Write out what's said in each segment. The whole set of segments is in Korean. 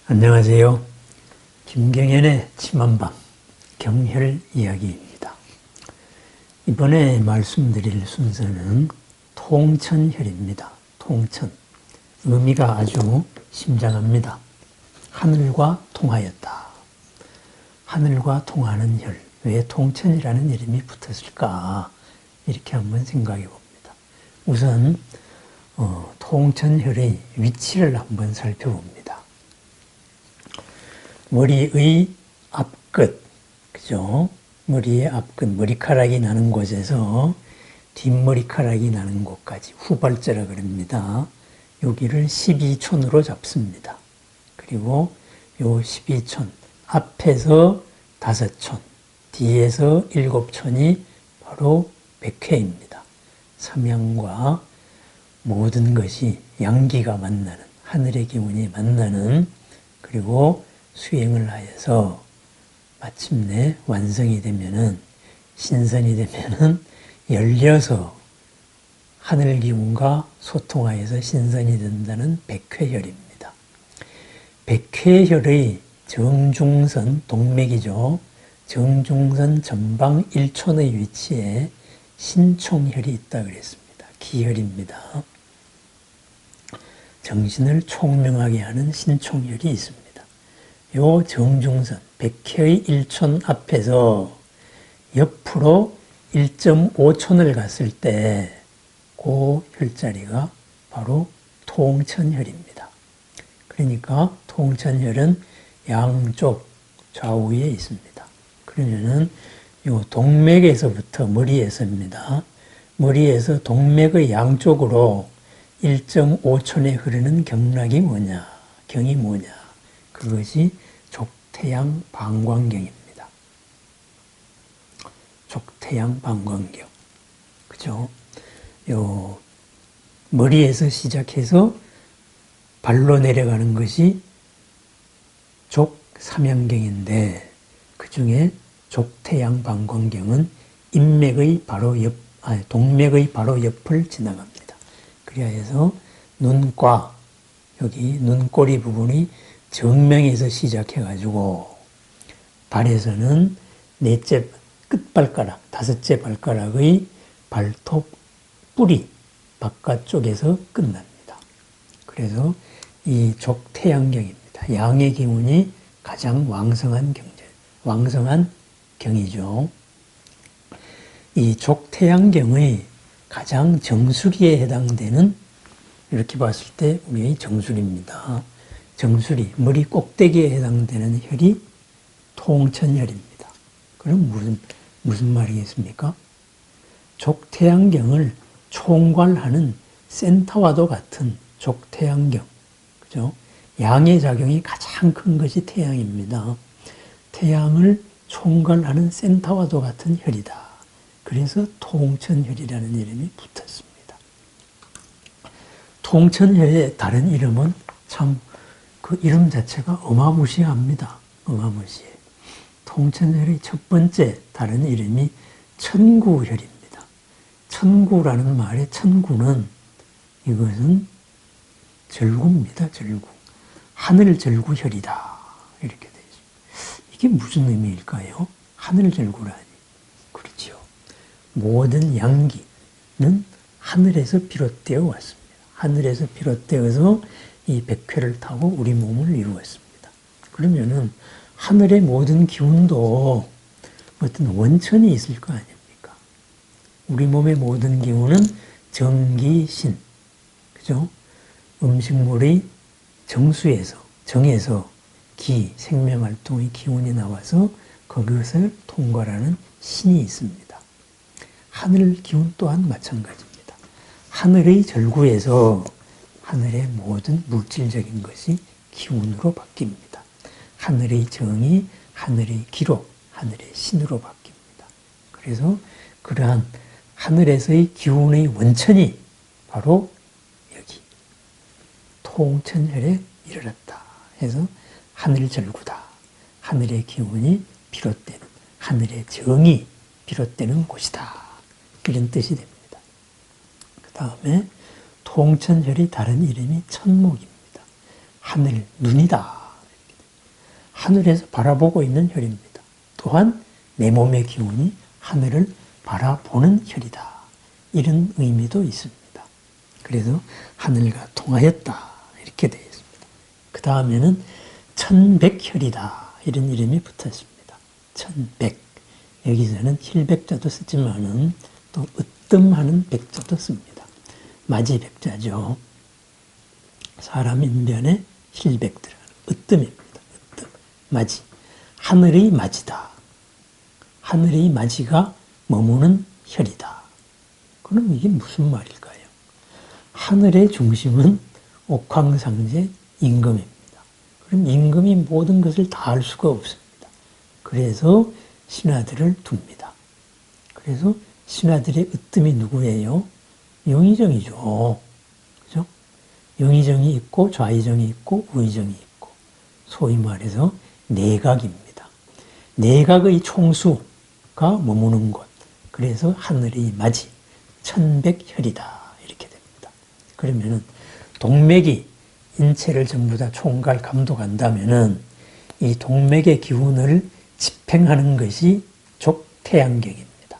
안녕하세요. 김경연의 침한방 경혈 이야기입니다. 이번에 말씀드릴 순서는 통천혈입니다. 통천. 의미가 아주 심장합니다. 하늘과 통하였다. 하늘과 통하는 혈. 왜 통천이라는 이름이 붙었을까? 이렇게 한번 생각해 봅니다. 우선 통천혈의 위치를 한번 살펴봅니다. 머리의 앞끝, 그죠? 머리의 앞끝, 머리카락이 나는 곳에서 뒷머리카락이 나는 곳까지 후발자라 그럽니다. 여기를 12촌으로 잡습니다. 그리고 요 12촌, 앞에서 5촌, 뒤에서 7촌이 바로 백회입니다. 삼양과 모든 것이 양기가 만나는, 하늘의 기운이 만나는, 그리고 수행을 하여서 마침내 완성이 되면은, 신선이 되면은 열려서 하늘 기운과 소통하여서 신선이 된다는 백회혈입니다. 백회혈의 정중선, 동맥이죠. 정중선 전방 1촌의 위치에 신총혈이 있다 그랬습니다. 기혈입니다. 정신을 총명하게 하는 신총혈이 있습니다. 요 정중선, 백회의 1촌 앞에서 옆으로 1.5촌을 갔을 때 그 혈자리가 바로 통천혈입니다. 그러니까 통천혈은 양쪽 좌우에 있습니다. 그러면은 요 동맥에서부터 머리에서입니다. 머리에서 동맥의 양쪽으로 1.5촌에 흐르는 경락이 뭐냐? 경이 뭐냐? 그것이 족태양 방광경입니다. 족태양 방광경. 그죠? 요, 머리에서 시작해서 발로 내려가는 것이 족삼양경인데, 그 중에 족태양 방광경은 인맥의 바로 동맥의 바로 옆을 지나갑니다. 그래서 눈과, 여기 눈꼬리 부분이 정명에서 시작해가지고 발에서는 넷째 끝발가락, 5째 발가락의 발톱 뿌리 바깥쪽에서 끝납니다. 그래서 이 족태양경입니다. 양의 기운이 가장 왕성한 경이죠. 이 족태양경의 가장 정수리에 해당되는, 이렇게 봤을 때 우리의 정수리입니다. 정수리, 머리 꼭대기에 해당되는 혈이 통천혈입니다. 그럼 무슨 말이겠습니까? 족태양경을 총괄하는 센터와도 같은 족태양경, 그죠? 양의 작용이 가장 큰 것이 태양입니다. 태양을 총괄하는 센터와도 같은 혈이다. 그래서 통천혈이라는 이름이 붙었습니다. 통천혈의 다른 이름은 참 그 이름 자체가 어마무시합니다. 어마무시해. 통천혈의 첫 번째 다른 이름이 천구혈입니다. 천구라는 말의 천구는 이것은 절구입니다. 절구. 하늘절구혈이다. 이렇게 되어 있습니다. 이게 무슨 의미일까요? 하늘절구라니. 그렇죠. 모든 양기는 하늘에서 비롯되어 왔습니다. 하늘에서 비롯되어서 이 백회를 타고 우리 몸을 이루었습니다. 그러면은 하늘의 모든 기운도 어떤 원천이 있을 거 아닙니까? 우리 몸의 모든 기운은 정기신, 그죠? 음식물의 정에서 기, 생명활동의 기운이 나와서 그것을 통과하는 신이 있습니다. 하늘 기운 또한 마찬가지입니다. 하늘의 절구에서 하늘의 모든 물질적인 것이 기운으로 바뀝니다. 하늘의 정이 하늘의 기록, 하늘의 신으로 바뀝니다. 그래서 그러한 하늘에서의 기운의 원천이 바로 여기 통천혈에 이르렀다 해서 하늘절구다. 하늘의 기운이 비롯되는, 하늘의 정이 비롯되는 곳이다. 이런 뜻이 됩니다. 그 다음에 통천혈의 다른 이름이 천목입니다. 하늘, 눈이다. 하늘에서 바라보고 있는 혈입니다. 또한 내 몸의 기운이 하늘을 바라보는 혈이다. 이런 의미도 있습니다. 그래서 하늘과 통하였다. 이렇게 되어 있습니다. 그 다음에는 천백혈이다. 이런 이름이 붙어 있습니다. 천백. 여기서는 힐백자도 쓰지만은 또 으뜸하는 백자도 씁니다. 마지백자죠. 사람 인변에 힐백 들어가는 으뜸입니다. 으뜸. 마지. 하늘의 마지다. 하늘의 마지가 머무는 혈이다. 그럼 이게 무슨 말일까요? 하늘의 중심은 옥황상제 임금입니다. 그럼 임금이 모든 것을 다 알 수가 없습니다. 그래서 신하들을 둡니다. 그래서 신하들의 으뜸이 누구예요? 영의정이죠. 그죠? 영의정이 있고 좌의정이 있고 우의정이 있고 소위 말해서 내각입니다. 내각의 총수가 머무는 곳. 그래서 하늘의 맞이 천백혈이다. 이렇게 됩니다. 그러면은 동맥이 인체를 전부 다 총괄 감독한다면은 이 동맥의 기운을 집행하는 것이 족태양경입니다.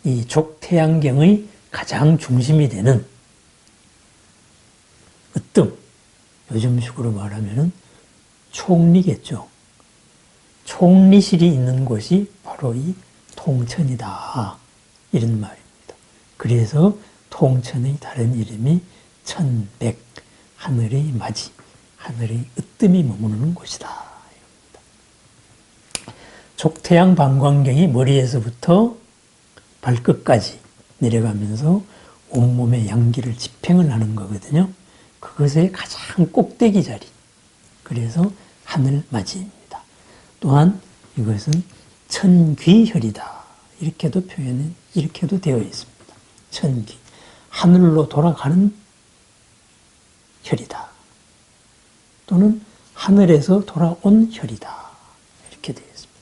이 족태양경의 가장 중심이 되는 으뜸, 요즘식으로 말하면은 총리겠죠. 총리실이 있는 곳이 바로 이 통천이다. 이런 말입니다. 그래서 통천의 다른 이름이 천백, 하늘의 맞이, 하늘의 으뜸이 머무르는 곳이다. 이겁니다. 족태양 방광경이 머리에서부터 발끝까지 내려가면서 온몸의 양기를 집행을 하는 거거든요. 그것의 가장 꼭대기 자리. 그래서 하늘맞이입니다. 또한 이것은 천귀혈이다. 이렇게도 되어 있습니다. 천귀. 하늘로 돌아가는 혈이다. 또는 하늘에서 돌아온 혈이다. 이렇게 되어 있습니다.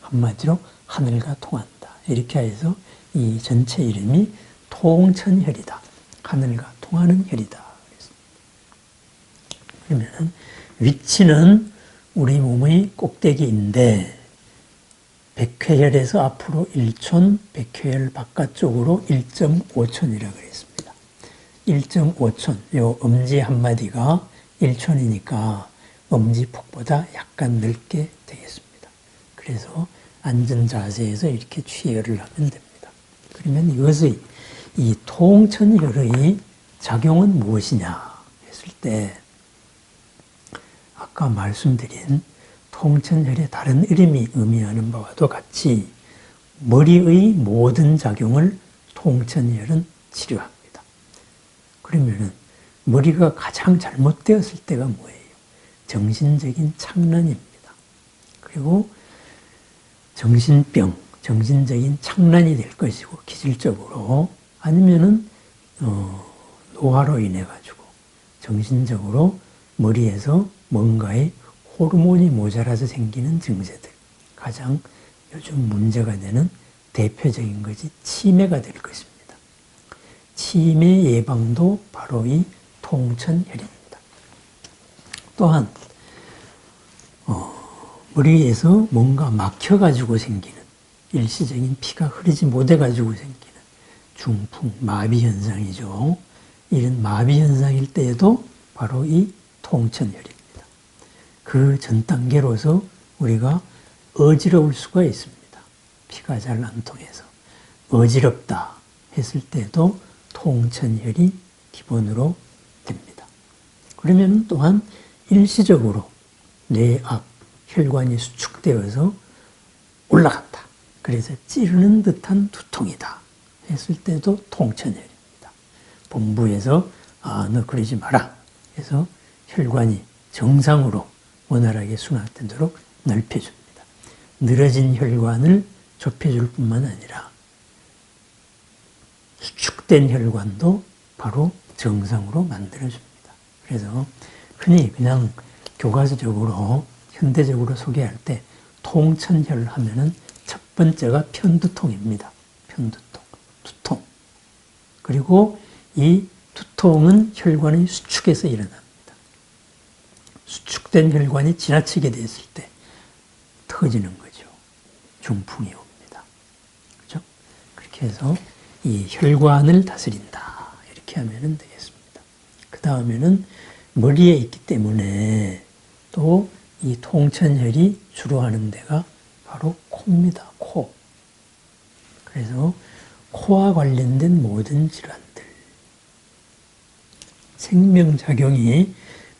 한마디로 하늘과 통한다. 이렇게 해서 이 전체 이름이 통천혈이다. 하늘과 통하는 혈이다. 그러면 위치는 우리 몸의 꼭대기인데 백회혈에서 앞으로 1촌, 백회혈 바깥쪽으로 1.5촌이라고 그랬습니다. 1.5촌, 요 엄지 한마디가 1촌이니까 엄지폭보다 약간 넓게 되겠습니다. 그래서 앉은 자세에서 이렇게 취혈을 하면 됩니다. 그러면 이것의 이 통천혈의 작용은 무엇이냐 했을 때 아까 말씀드린 통천혈의 다른 이름이 의미하는 바와도 같이 머리의 모든 작용을 통천혈은 치료합니다. 그러면은 머리가 가장 잘못되었을 때가 뭐예요? 정신적인 착란입니다. 그리고 정신병, 정신적인 착란이 될 것이고 기질적으로 아니면은 노화로 인해 가지고 정신적으로 머리에서 뭔가의 호르몬이 모자라서 생기는 증세들. 가장 요즘 문제가 되는 대표적인 것이 치매가 될 것입니다. 치매 예방도 바로 이 통천혈입니다. 또한 머리에서 뭔가 막혀가지고 생기는 일시적인 피가 흐르지 못해가지고 생기는 중풍, 마비 현상이죠. 이런 마비 현상일 때에도 바로 이 통천혈입니다. 그 전 단계로서 우리가 어지러울 수가 있습니다. 피가 잘 안 통해서 어지럽다 했을 때도 통천혈이 기본으로 됩니다. 그러면 또한 일시적으로 뇌 앞 혈관이 수축되어서 올라간다. 그래서 찌르는 듯한 두통이다 했을 때도 통천혈입니다. 본부에서 너 그러지 마라 해서 혈관이 정상으로 원활하게 순환되도록 넓혀줍니다. 늘어진 혈관을 좁혀줄 뿐만 아니라 수축된 혈관도 바로 정상으로 만들어줍니다. 그래서 흔히 그냥 교과서적으로 현대적으로 소개할 때 통천혈 하면은 첫 번째가 편두통입니다. 편두통, 두통. 그리고 이 두통은 혈관의 수축에서 일어납니다. 수축 축된 혈관이 지나치게 됐을 때 터지는 거죠. 중풍이 옵니다. 그렇죠? 그렇게 해서 이 혈관을 다스린다. 이렇게 하면 되겠습니다. 그 다음에는 머리에 있기 때문에 또 이 통천혈이 주로 하는 데가 바로 코입니다. 코. 그래서 코와 관련된 모든 질환들. 생명작용이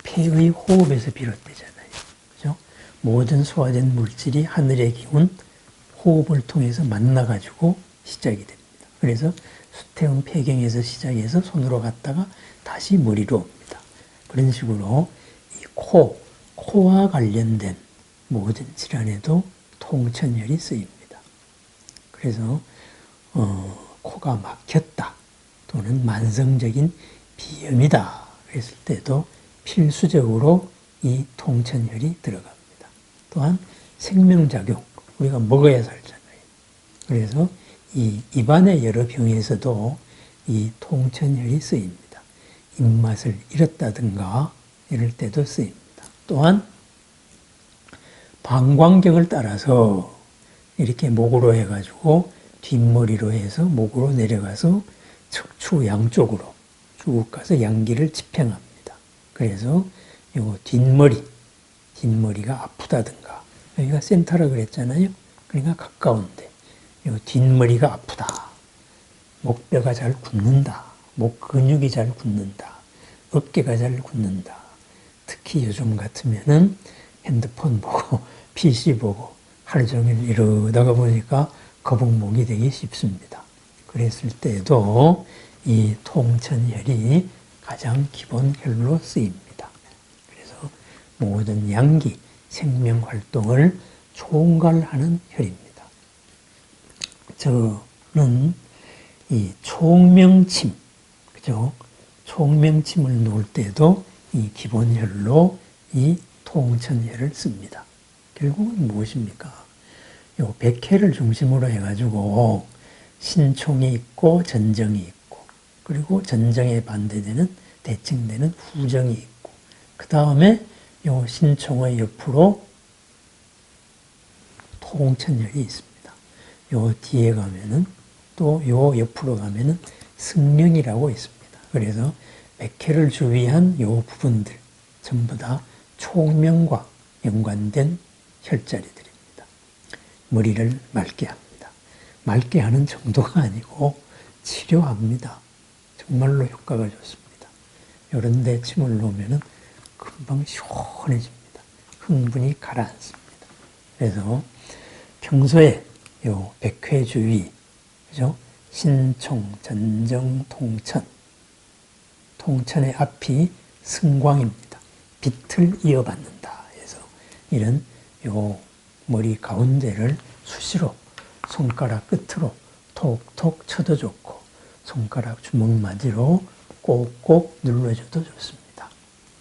폐의 호흡에서 비롯되잖아요. 그죠? 모든 소화된 물질이 하늘의 기운, 호흡을 통해서 만나가지고 시작이 됩니다. 그래서 수태음 폐경에서 시작해서 손으로 갔다가 다시 머리로 옵니다. 그런 식으로 이 코와 관련된 모든 질환에도 통천혈이 쓰입니다. 그래서 코가 막혔다 또는 만성적인 비염이다 그랬을 때도 필수적으로 이 통천혈이 들어갑니다. 또한 생명작용, 우리가 먹어야 살잖아요. 그래서 이 입안의 여러 병에서도 이 통천혈이 쓰입니다. 입맛을 잃었다든가 이럴 때도 쓰입니다. 또한 방광경을 따라서 이렇게 목으로 해가지고 뒷머리로 해서 목으로 내려가서 척추 양쪽으로 쭉 가서 양기를 집행합니다. 그래서 요 뒷머리가 아프다든가, 여기가 센터라 그랬잖아요. 그러니까 가까운데 요 뒷머리가 아프다. 목뼈가 잘 굳는다. 목 근육이 잘 굳는다. 어깨가 잘 굳는다. 특히 요즘 같으면은 핸드폰 보고 PC 보고 하루 종일 이러다가 보니까 거북목이 되기 쉽습니다. 그랬을 때도 이 통천혈이 가장 기본 혈로 쓰입니다. 그래서 모든 양기, 생명 활동을 총괄하는 혈입니다. 저는 이 총명침, 그죠? 총명침을 놓을 때도 이 기본 혈로 이 통천혈을 씁니다. 결국은 무엇입니까? 요 백회를 중심으로 해가지고 신총이 있고 전정이 있고, 그리고 전정에 반대되는 대칭되는 후정이 있고, 그 다음에 요 신총의 옆으로 통천혈이 있습니다. 요 뒤에 가면은 또 요 옆으로 가면은 승령이라고 있습니다. 그래서 백회를 주위한 요 부분들 전부 다 총명과 연관된 혈자리들입니다. 머리를 맑게 합니다. 맑게 하는 정도가 아니고 치료합니다. 정말로 효과가 좋습니다. 이런 데 침을 놓으면 금방 시원해집니다. 흥분이 가라앉습니다. 그래서 평소에 요 백회 주위, 그죠? 신총, 전정, 통천. 통천의 앞이 승광입니다. 빛을 이어받는다 해서 이런 요 머리 가운데를 수시로 손가락 끝으로 톡톡 쳐도 좋고 손가락 주먹맞이로 꼭꼭 눌러줘도 좋습니다.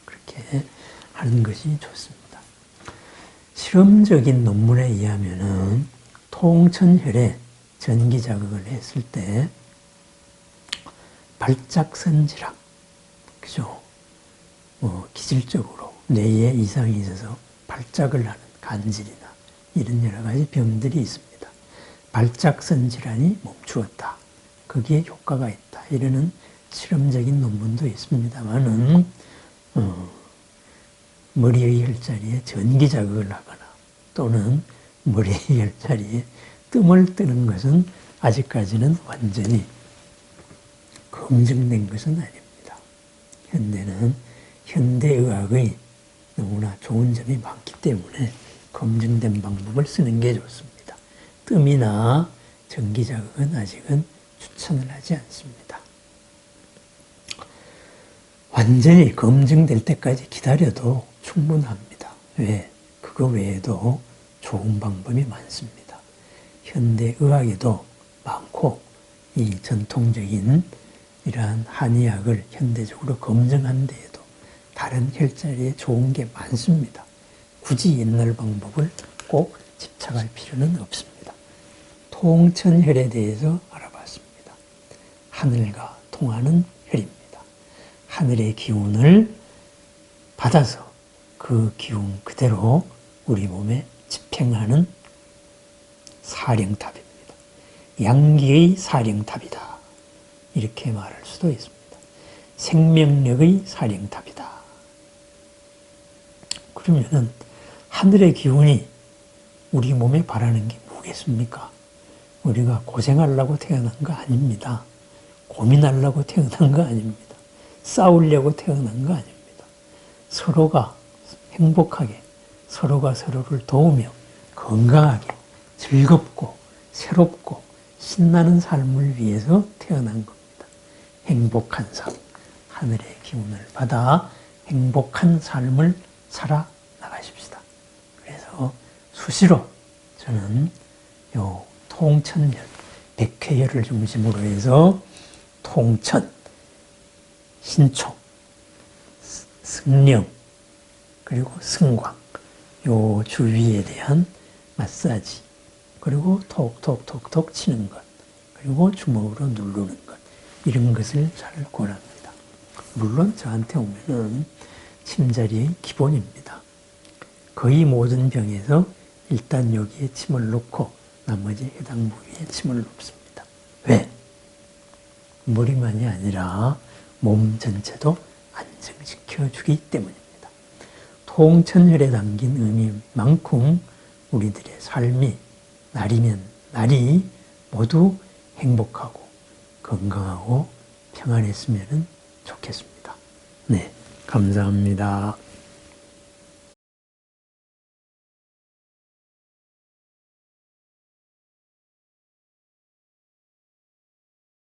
그렇게 하는 것이 좋습니다. 실험적인 논문에 의하면은 통천혈에 전기 자극을 했을 때 발작선 질환, 그죠? 기질적으로 뇌에 이상이 있어서 발작을 하는 간질이나 이런 여러 가지 병들이 있습니다. 발작선 질환이 멈추었다. 거기에 효과가 있다. 이러는 실험적인 논문도 있습니다만은 머리의 혈자리에 전기 자극을 하거나 또는 머리의 혈자리에 뜸을 뜨는 것은 아직까지는 완전히 검증된 것은 아닙니다. 현대는 현대의학의 너무나 좋은 점이 많기 때문에 검증된 방법을 쓰는 게 좋습니다. 뜸이나 전기 자극은 아직은 추천을 하지 않습니다. 완전히 검증될 때까지 기다려도 충분합니다. 왜? 그거 외에도 좋은 방법이 많습니다. 현대의학에도 많고 이 전통적인 이러한 한의학을 현대적으로 검증한 데에도 다른 혈자리에 좋은 게 많습니다. 굳이 옛날 방법을 꼭 집착할 필요는 없습니다. 통천혈에 대해서 알아봤습니다. 하늘과 통하는 혈입니다. 하늘의 기운을 받아서 그 기운 그대로 우리 몸에 집행하는 사령탑입니다. 양기의 사령탑이다. 이렇게 말할 수도 있습니다. 생명력의 사령탑이다. 그러면은 하늘의 기운이 우리 몸에 바라는 게 뭐겠습니까? 우리가 고생하려고 태어난 거 아닙니다. 고민하려고 태어난 거 아닙니다. 싸우려고 태어난 거 아닙니다. 서로가 행복하게, 서로가 서로를 도우며 건강하게, 즐겁고, 새롭고, 신나는 삶을 위해서 태어난 겁니다. 행복한 삶, 하늘의 기운을 받아 행복한 삶을 살아 나가십시다. 그래서 수시로 저는 요 통천열, 백회열을 중심으로 해서 통천, 신총, 승령, 그리고 승광, 요 주위에 대한 마사지, 그리고 톡톡톡톡 치는 것, 그리고 주먹으로 누르는 것, 이런 것을 잘 권합니다. 물론 저한테 오면은 침자리의 기본입니다. 거의 모든 병에서 일단 여기에 침을 놓고 나머지 해당 부위에 침을 놓습니다. 왜? 머리만이 아니라 몸 전체도 안정시켜 주기 때문입니다. 통천혈에 담긴 의미만큼 우리들의 삶이 날이면 날이 모두 행복하고 건강하고 평안했으면 좋겠습니다. 네, 감사합니다.